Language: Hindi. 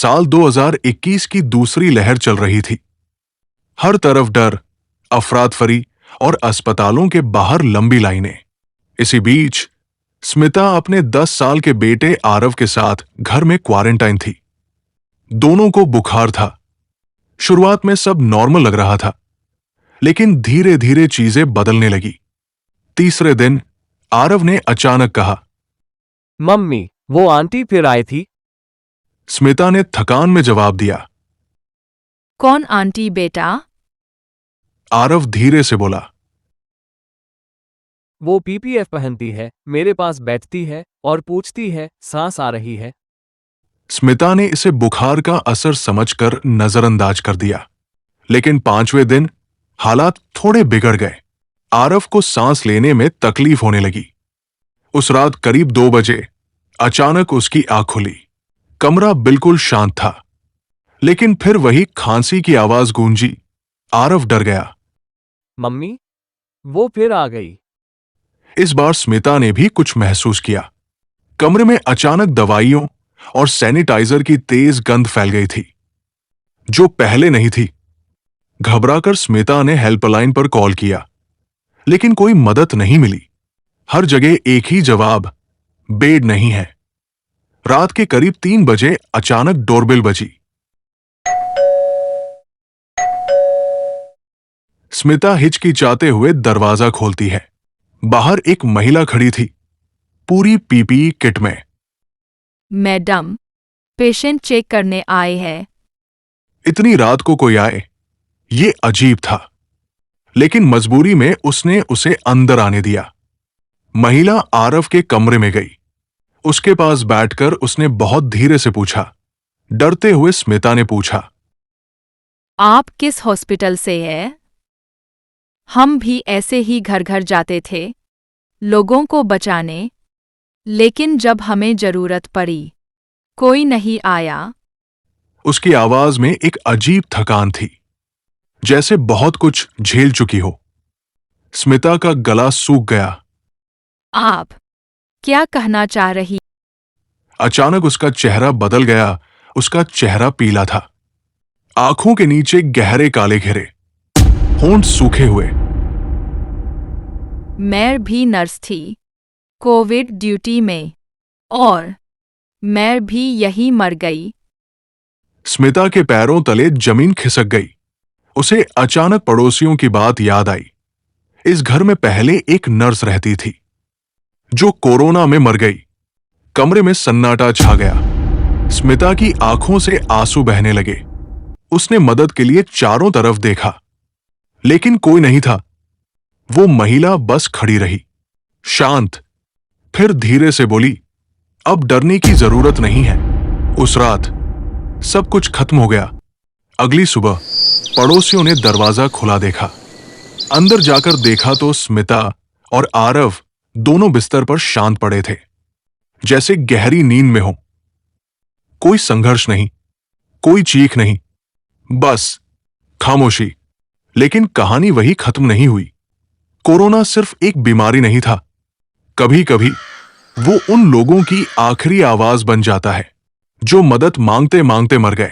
साल 2021 की दूसरी लहर चल रही थी। हर तरफ डर, अफरातफरी और अस्पतालों के बाहर लंबी लाइनें। इसी बीच स्मिता अपने 10 साल के बेटे आरव के साथ घर में क्वारंटाइन थी। दोनों को बुखार था। शुरुआत में सब नॉर्मल लग रहा था, लेकिन धीरे धीरे चीजें बदलने लगी। तीसरे दिन आरव ने अचानक कहा, मम्मी, वो आंटी फिर आई थी। स्मिता ने थकान में जवाब दिया। कौन आंटी बेटा? आरव धीरे से बोला। वो पीपीएफ पहनती है, मेरे पास बैठती है और पूछती है सांस आ रही है। स्मिता ने इसे बुखार का असर समझकर नजरअंदाज कर दिया, लेकिन 5वें दिन हालात थोड़े बिगड़ गए। आरव को सांस लेने में तकलीफ होने लगी। उस रात करीब 2 बजे अचानक उसकी आंख खुली। कमरा बिल्कुल शांत था, लेकिन फिर वही खांसी की आवाज गूंजी। आरव डर गया। मम्मी, वो फिर आ गई। इस बार स्मिता ने भी कुछ महसूस किया। कमरे में अचानक दवाइयों और सैनिटाइजर की तेज गंध फैल गई थी, जो पहले नहीं थी। घबराकर स्मिता ने हेल्पलाइन पर कॉल किया, लेकिन कोई मदद नहीं मिली। हर जगह एक ही जवाब, बेड नहीं है। रात के करीब 3 बजे अचानक डोरबेल बजी। स्मिता हिचकिचाते हुए दरवाजा खोलती है। बाहर एक महिला खड़ी थी, पूरी पीपीई किट में। मैडम, पेशेंट चेक करने आए हैं। इतनी रात को कोई आए, ये अजीब था, लेकिन मजबूरी में उसने उसे अंदर आने दिया। महिला आरव के कमरे में गई। उसके पास बैठकर उसने बहुत धीरे से पूछा। डरते हुए स्मिता ने पूछा, आप किस हॉस्पिटल से हैं? हम भी ऐसे ही घर घर जाते थे, लोगों को बचाने, लेकिन जब हमें जरूरत पड़ी, कोई नहीं आया। उसकी आवाज में एक अजीब थकान थी, जैसे बहुत कुछ झेल चुकी हो। स्मिता का गला सूख गया। आप क्या कहना चाह रही? अचानक उसका चेहरा बदल गया। उसका चेहरा पीला था, आंखों के नीचे गहरे काले घेरे, होंठ सूखे हुए। मैं भी नर्स थी, कोविड ड्यूटी में, और मैं भी यही मर गई। स्मिता के पैरों तले जमीन खिसक गई। उसे अचानक पड़ोसियों की बात याद आई। इस घर में पहले एक नर्स रहती थी, जो कोरोना में मर गई। कमरे में सन्नाटा छा गया। स्मिता की आंखों से आंसू बहने लगे। उसने मदद के लिए चारों तरफ देखा, लेकिन कोई नहीं था। वो महिला बस खड़ी रही, शांत। फिर धीरे से बोली, अब डरने की जरूरत नहीं है। उस रात सब कुछ खत्म हो गया। अगली सुबह पड़ोसियों ने दरवाजा खुला देखा। अंदर जाकर देखा तो स्मिता और आरव दोनों बिस्तर पर शांत पड़े थे, जैसे गहरी नींद में हो। कोई संघर्ष नहीं, कोई चीख नहीं, बस खामोशी। लेकिन कहानी वही खत्म नहीं हुई। कोरोना सिर्फ एक बीमारी नहीं था। कभी कभी वो उन लोगों की आखिरी आवाज बन जाता है, जो मदद मांगते मांगते मर गए।